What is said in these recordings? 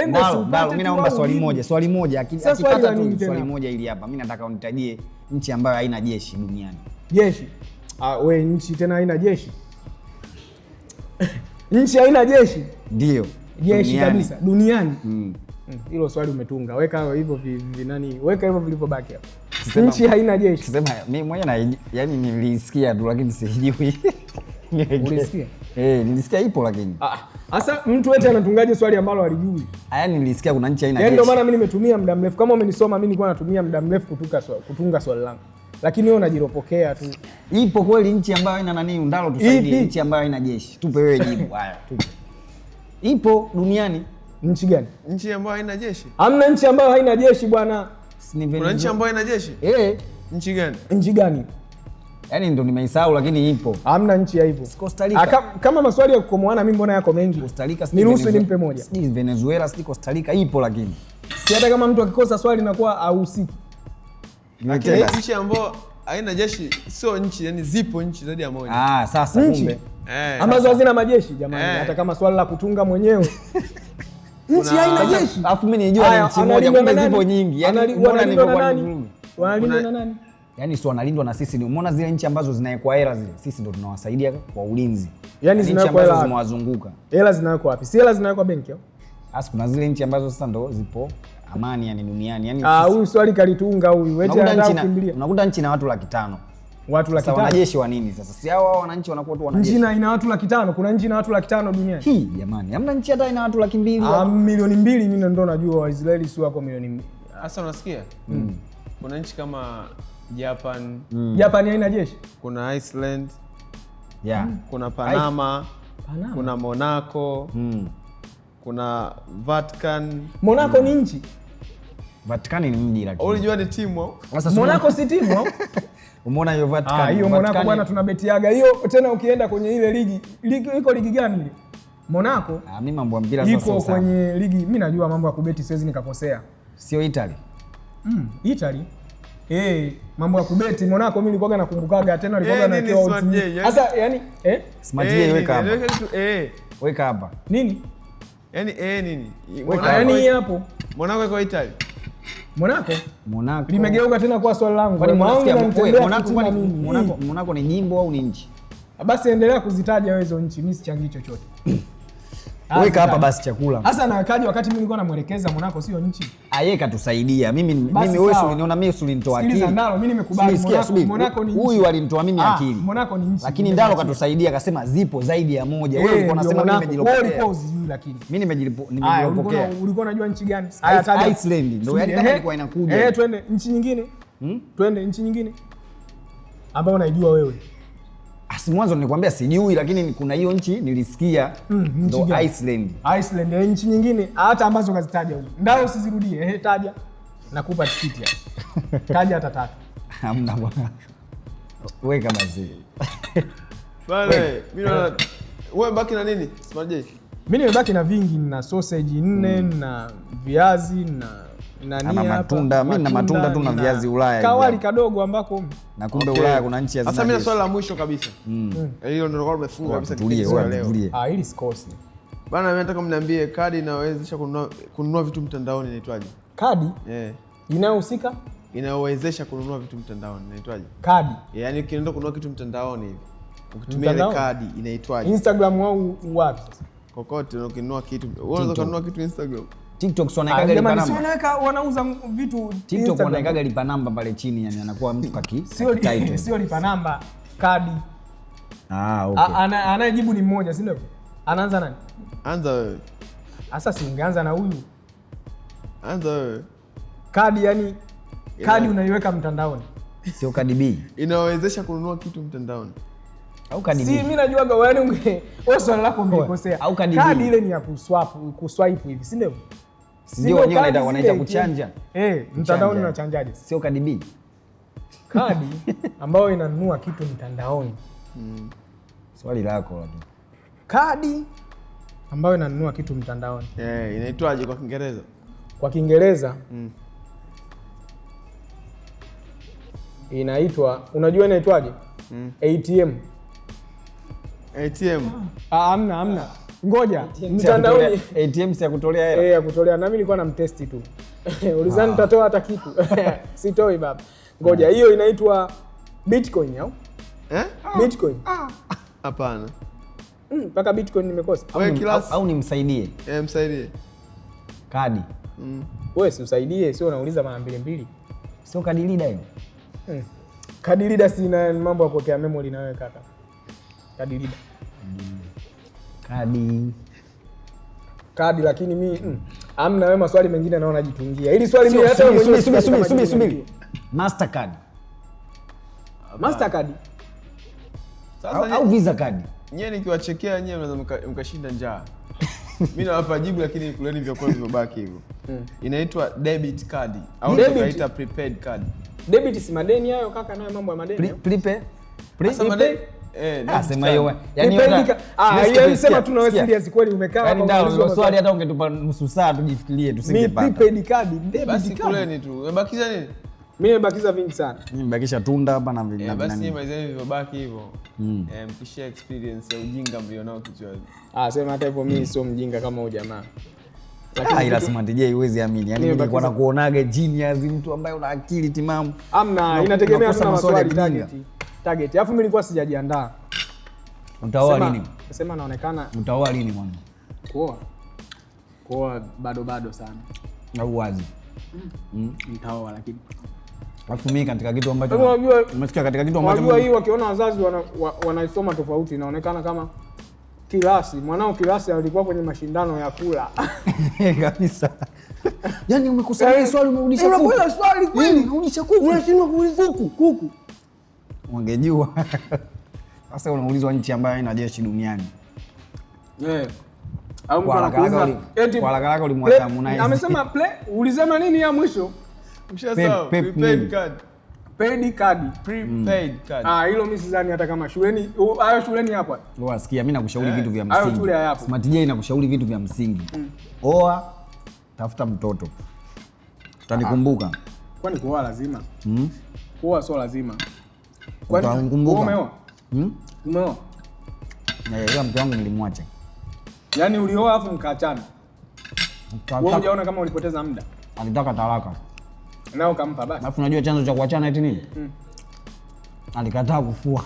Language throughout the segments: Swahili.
Ndalo, mimi naomba swali moja. Akipata tu swali moja ili hapa. Mimi nataka unitajie nchi ambayo haina jeshi duniani. Jeshi? We nchi tena haina jeshi? Nchi haina jeshi? Ndio. Jeshi kabisa duniani. Hilo swali umetunga. Weka hivyo vinani, weka hivyo vilivyobaki hapo. Nchi haina jeshi. Sema mimi mwenyewe yani nilisikia tu lakini sijui. Ulisikia? Nilisikia ipo lakini. Sasa mtu wote anatungaje swali ambalo halijui? Yaani nilisikia kuna nchi haina jeshi. Yaani ndio maana mimi nimetumia muda mrefu. Kama umenisoma mimi nilikuwa natumia muda mrefu kutunga swali langu. Lakini wewe unajiropokea tu. Ipo kweli nchi ambayo haina nani? Ndalo tusaidie nchi ambayo haina jeshi. Tupe wewe jibu. Haya, tupe. Ipo duniani. Nchi gani? Nchi ambayo haina jeshi? Hamna nchi ambayo haina jeshi bwana. Kuna nchi ambayo haina jeshi? Nchi gani? Nchi gani? Yaani ndo nimeisahau lakini ipo. Hamna nchi ya hivyo. Costa Rica. Kama maswali ya kukomoana mimi mbona yako mengi? Costa Rica niruhusu nimpe moja. Si Venezuela, si Costa Rica ipo lakini. Si hata kama mtu akikosa swali inakuwa hahusiki. Nchi ambayo haina jeshi sio nchi, yani zipo nchi zaidi ya moja. Sasa kumbe. Ambazo hazina majeshi jamani, hata kama swali la kutunga mwenyewe. Nchi haina jeshi. Alafu mimi nijua nchi moja kumbe zipo nyingi. Yaani unaona nilipokuwa nini? Wanalindwa na nani? Yaani si wanalindwa na sisi. Umeona zile nchi ambazo zinawekwa hela zile, sisi ndo tunawasaidia kwa ulinzi. Yaani zinawekwa hela zimewazunguka. Hela zinawekwa wapi? Si hela zinawekwa benki au? Sasa kuna zile nchi ambazo sasa ndo zipo amani yani duniani. Yaani huyu swali kalitunga huyu. Wewe unakimbilia. Unakuta nchi na watu 500,000. Watu 500,000. Wanajeshi wa nini sasa? Si hao wananchi wanakuwa tu wanajeshi. Nchi ina watu 500,000. Kuna nchi na watu 500,000 duniani. Hii jamani, hamna nchi hata ina watu 200,000. Milioni 2 mimi ndo najua Waisraeli si wako milioni 2. Sasa unasikia? Kuna nchi kama Japan. Japan haina jeshi. Kuna Iceland. Kuna Panama. Kuna Monaco. Kuna Vatican. Monaco ni nchi? Vatican ni mji lakini. Ulijua ni timu? Monaco si timu? Umeona hiyo Vatican? Hiyo Monaco bwana tunabetiaga. Hiyo tena ukienda kwenye ile ligi iko ligi gani ile? Monaco. Mimi mambo ya mpira sasa iko kwenye ligi. Mimi najua mambo ya kubeti siwezi nikakosea. Sio Italy? Italy. Mambo ya kubeti Monaco mimi nilikuwa nakumbukaga tena nilikuwa nawekewa. Sasa yani Smart J weka hapa. Weka hapa. Nini? Yani nini? Yani hapo. Monaco iko Italy. Monaco. Limegeuka tena kwa swali langu. Kwani Monaco ni jimbo au ni nchi? Basi endelea kuzitaja wewe hizo nchi, mimi sichangii chochote. Weka hapa basi chakula. Sasa nakaje wakati mimi nilikuwa namuelekeza Monaco sio nchi. Yeye katusaidia. Mimi wewe uliniona mimi ulinitoa akili. Sikiliza Ndalo, mimi nimekubali Monaco ni nchi. Huyu alinitoa mimi akili. Monaco ni nchi. Lakini Ndalo katusaidia akasema zipo zaidi ya moja. Wewe ulikuwa unasema mimi nimejilipokea. Wewe ulikuwa uzijui lakini. Mimi nimejilipokea. Ulikuwa unajua nchi gani? Iceland ndio yani kama ilikuwa inakuja. Twende nchi nyingine. Twende nchi nyingine. Ambao unaijua wewe. Mwanzo nilikwambia sijui lakini kuna hiyo nchi nilisikia ndo Iceland. Iceland nchi nyingine hata ambazo kazitaja huko. Ndao usizirudie. Taja. Nakupa tikiti hapa. Taja hata 3. Hamna bwana. Weka basi. Pale mimi wewe baki na nini? Smart J. Mimi nimebaki na vingi na sausage 4 na viazi na matunda. Mimi na matunda tu na viazi Ulaya. Kawali kadogo ambako na kumbe Ulaya kuna nchi ya sasa. Mimi na swali la mwisho kabisa. Hilo ndio kwa umefunga kabisa. Tulie. Hili sikosi. Bana mimi nataka mniambie kadi inawezesha kununua vitu mtandaoni inaitwaje? Kadi? Inayohusika? Inawezesha kununua vitu mtandaoni inaitwaje? Kadi. Yaani ukienda kununua kitu mtandaoni hivi. Ukitumia ile kadi inaitwaje? Instagram au wapi? Kokote ukinunua kitu. Unaweza kununua kitu Instagram. TikTok wanaikaga lipa namba. Jamani wanauza vitu TikTok wanaikaga lipa namba pale chini yani anakuwa mtu sio lipa namba, kadi. Okay. Anayejibu ni mmoja, si ndio? Anaanza nani? Anza wewe. Sasa si ungeanza na huyu. Anza wewe. Kadi yani kadi unaiweka mtandaoni. Sio kadi B. Inawezesha kununua kitu mtandaoni. Au kadi B. Si mimi najua yani wewe swali lako umekosea. Kadi ile ni ya kuswipe hivi, si ndio? Ndio wenyewe wanaita kuchanja. Mtandaoni unachanjaje? Sio kadi B. Kadi ambayo inanunua kitu mtandaoni. Swali lako lakini. Kadi ambayo inanunua kitu mtandaoni. Inaitwaje kwa Kiingereza? Kwa Kiingereza inaitwa, unajua inaitwaje? ATM. ATM. Hamna. Ngoja, mtandaoni ATM ya kutolea hela. Ya kutolea. Na mimi nilikuwa namtesti tu. Ulizani nitatoa hata kitu. Sitoi baba. Ngoja, hiyo inaitwa Bitcoin au? Bitcoin. Hapana. Mpaka Bitcoin nimekosa. Au nimsaidie? Msaidie. Kadi. Wewe si usaidie, sio unauliza mara mbili. Sio kadi lida hiyo. Kadi lida sina mambo ya kuwekea memory na wewe kaka. Kadi lida. Kadi lakini mimi amna wewe maswali mengine naona jitungia. Hili swali mimi hata wewe subiri. Mastercard. Mastercard. Sasa au Visa card. Nyewe nikiwachekea nyewe mnaweza mkashinda njaa. Mimi nawapa jibu lakini kuleni vyakula vilivyobaki hivyo. Inaitwa debit card au tunaita prepaid card. Debit si madeni hayo kaka, nayo mambo ya madeni. Prepaid. Sema hiyo. Yaani sema tu na wewe serious kweli umekaa hapa. Yaani ndio swali hata ungetupa nusu saa tujifikirie tusingepata. Prepaid card, debit basi card. Kuleni tu. Umebakiza nini? Mimi nimebakiza vingi sana. Mimi nimebakisha tunda hapa na vingi. Basi nyinyi malizeni vilivyobaki hivyo. Mkishare experience ya ujinga mlionao kichwani. Sema hata hivyo mimi sio mjinga kama huyo jamaa. Lakini ila Smart J huwezi amini. Yaani nilikuwa nakuonaga genius, mtu ambaye una akili timamu. Amna, inategemea sana maswali target. Alafu mimi nilikuwa sijajiandaa. Utaoa lini? Sema naonekana. Utaoa lini mwana? Kuoa bado sana. Au wazi. Nitaoa lakini. Alafu mimi katika kitu ambacho umesikia katika kitu ambacho unajua hii wakiona wazazi wanaisoma tofauti, inaonekana kama kilasi. Mwanao kilasi alikuwa kwenye mashindano ya kula. Kabisa. Yaani umekusanya swali umerudisha kuku. Unakula swali kweli? Unarudisha kuku. Unashindwa kuuliza kuku. Ungejua. Sasa unaulizwa nchi ambayo haina jeshi duniani. Au kwa haraka ulimwacha Harmonize. Amesema play, ulisema nini ya mwisho? Mshasahau prepaid card. Prepaid card. Hilo mimi sidhani hata kama shuleni, hayo shuleni hapa. Wewe sikia, mimi nakushauri vitu vya msingi. Smart J nakushauri vitu vya msingi. Oa, tafuta mtoto. Utanikumbuka. Kwani kuoa lazima? Kuoa sio lazima. Kwani umeoa? Umeoa? Ila mke wangu nilimwacha. Yaani ulioa afu mkaachana. Wewe hujaona kama ulipoteza muda? Alitaka talaka. Nao kampa basi. Alafu unajua chanzo cha kuachana eti nini? Alikataa kufua.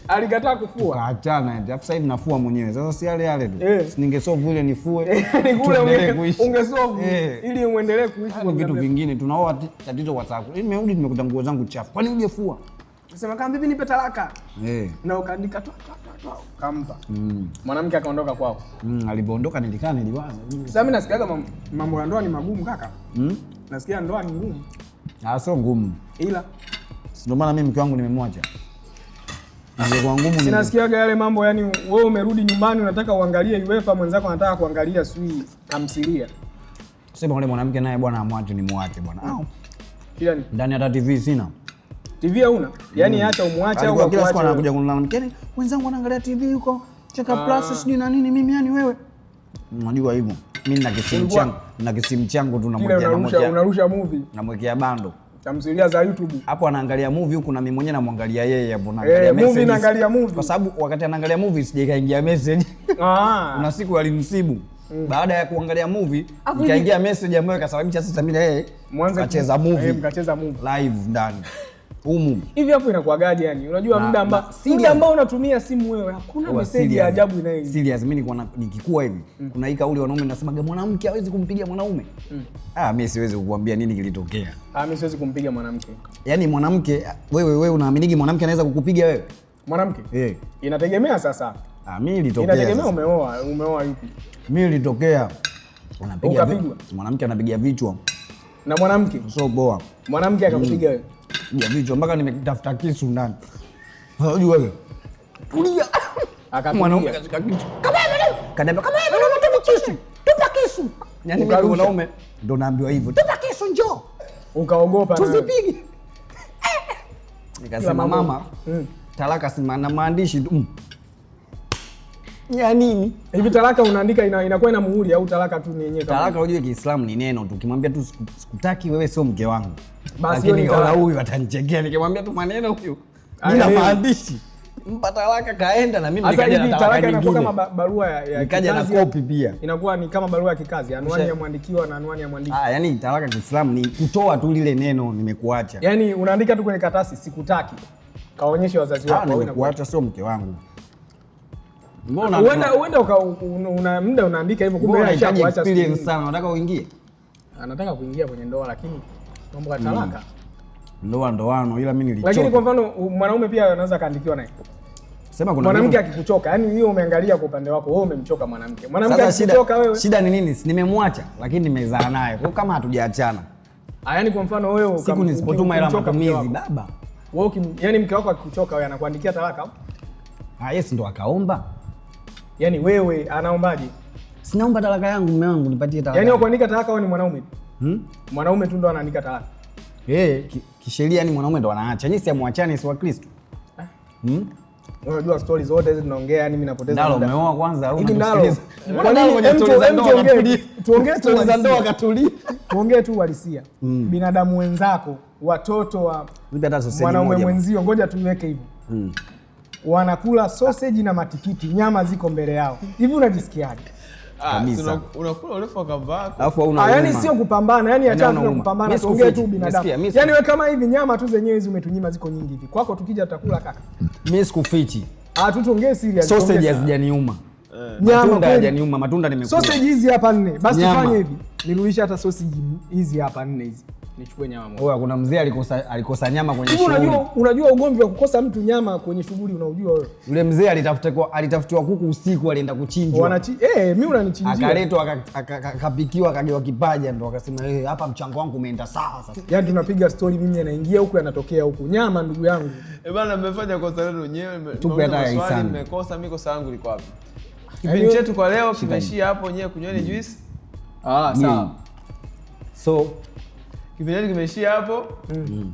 Alikataa kufua. Kaachana eti. Alafu sasa hivi nafua mwenyewe. Sasa si yale tu. Ningesolve ile nifue. Kule ungesolve ili uendelee kuishi kwa vitu vingine. Tunaoa tatizo WhatsApp. Nimerudi nimekuta nguo zangu chafu. Kwani ungefua? Sema kama bibi nipe talaka. Na ukaandika kampa. Mwanamke akaondoka kwao. Alipoondoka niliwaza. Sasa mimi nasikiaga mambo ya ndoa ni magumu kaka. Nasikia ndoa ni ngumu. Sio ngumu. Ila ndio maana mimi mke wangu nimemwacha. Ndio ngumu. Sinasikiaga yale mambo, yani wewe umerudi nyumbani unataka uangalie UEFA, mwenzako anataka kuangalia sui tamthilia. Sema yule mwanamke naye bwana amwache ni muache bwana. Kila ndani hata TV sina. TV hauna? Yaani acha umwache au kila siku anakuja kunilalamikia, wenzangu wanaangalia TV huko, Cheka Plus sijui na nini, mimi yani wewe. Unajua hivyo. Mimi na kisimu changu tu unarusha movie. Namwekea bando. Tamthilia za YouTube. Hapo anaangalia movie huku na mimi mwenyewe namwangalia yeye hapo naangalia message. Movie naangalia movie. Kwa sababu wakati anaangalia movie sijaingia message. Kuna siku alinisibu. Baada ya kuangalia movie ikaingia message ambayo ikasababisha sasa mimi na yeye mkacheza movie live ndani. Hivi hapo inakuagaje yani? Unajua muda ambao unatumia simu wewe hakuna message ya ajabu inayoingia. Serious, mimi nikikua hivi. Kuna hii kauli wanaume nasemaga mwanamke hawezi kumpiga mwanaume. Mimi siwezi kukuambia nini kilitokea. Mimi siwezi kumpiga mwanamke. Yaani mwanamke wewe unaaminiki mwanamke anaweza kukupiga wewe? Mwanamke? Inategemea sasa. Mimi ilitokea. Inategemea umeoa yupi? Mimi ilitokea. Unapiga mwanamke anapiga vichwa. Na mwanamke? So poa. Mwanamke akakupiga wewe. Ya vichwa mpaka nimetafuta kisu ndani. Unajua wewe. Tulia. Mwanaume katika kisu. Kama unataka kisu. Tupa kisu. Yaani mimi mwanaume ndo naambiwa hivyo. Tupa kisu njoo. Ukaogopa na. Tuzipige. Nikasema mama, talaka si na maandishi tu. Ya nini? Hivi talaka unaandika inakuwa ina muhuri au talaka tu ni yenyewe? Talaka unajua Kiislamu ni neno tu. Ukimwambia tu sikutaki wewe sio mke wangu. Basi yule huyu atanichekea nikimwambia tu maneno huyu. Bila maandishi. nimempa talaka kaenda na mimi nikaja na talaka inakuwa kama barua ya nikaja na copy pia. Inakuwa ni kama barua ya kikazi, anwani ya mwandikiwa na anwani ya mwandishi. Yani talaka Kiislamu ni kutoa tu lile neno nimekuacha. Yani unaandika tu kwenye karatasi sikutaki. Kaonyeshe wazazi wako wewe nimekuacha sio mke wangu. Mbona uenda una muda unaandika hivyo kumbe unahitaji experience sana. Unataka uingie? Anataka kuingia kwenye ndoa lakini mambo ya talaka. Ndoano ila mimi nilichoka. Lakini kwa mfano mwanaume pia anaweza kaandikiwa naye. Sema kuna mwanamke akikuchoka, yani hiyo umeangalia kwa upande wako, wewe umemchoka mwanamke. Mwanamke akikuchoka wewe. Shida ni nini? Nimemwacha lakini nimezaa naye. Kwa kama hatujaachana. Yani kwa mfano wewe siku nisipotuma hela matumizi baba. Wewe yani mke wako akikuchoka wewe anakuandikia talaka? Yes ndo akaomba. Yani wewe anaombaje? Sinaomba talaka yangu mume wangu nipatie talaka. Yani kuandika talaka wewe ni mwanaume? Mwanaume tu ndo anaandika talaka. Kisheria ni mwanaume ndo anaacha. Nyinyi si amwachane si wa Kristo. Unajua stories zote hizi tunaongea yani mimi napoteza muda. Nalo umeoa kwanza au unasikiliza? Kwa nini kwenye stories za ndoa katulia? Tuongee stories za ndoa katulia. Tuongee tu uhalisia. Binadamu wenzako, watoto wa mwanaume mwenzio, ngoja tuiweke hivyo. Wanakula sausage na matikiti, nyama ziko mbele yao. Hivi unajisikiaje? Unakula urefu wa kavaa. Alafu una yani sio kupambana, yani achana na kupambana, tuongee tu binadamu. Yani wewe kama hivi nyama tu zenyewe hizi umetunyima ziko nyingi hivi. Kwako tukija tutakula kaka. Mimi sikufichi. Tu tuongee serious. Sausage hazijaniuma. Matunda hayajaniuma, matunda nimekula. Sausage hizi hapa 4. Basi fanye hivi. Nirudishe hata sausage hizi hapa 4 hizi. Nichukue nyama moja. Wewe kuna mzee alikosa nyama kwenye shughuli. Unajua ugomvi wa kukosa mtu nyama kwenye shughuli unaujua wewe. Yule mzee alitafutiwa kuku usiku alienda kuchinjwa. Mimi unanichinjia. Akaletwa akapikiwa akagewa kipaja ndo akasema hapa mchango wangu umeenda sawa sasa. Yaani tunapiga story mimi anaingia huku anatokea huku. Nyama ndugu yangu. Bwana mmefanya kosa lenu wenyewe. Nimekosa mimi kosa langu liko wapi? Kipindi chetu kwa leo kimeshia hapo, nyewe kunyweni juice. Sawa. So kipindi kimeishia hapo.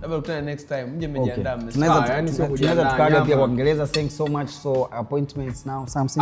Labda tukutane next time. Mje mmejiandaa. Tunaweza tukaga pia kwa Kiingereza. Thanks so much. So appointments now something.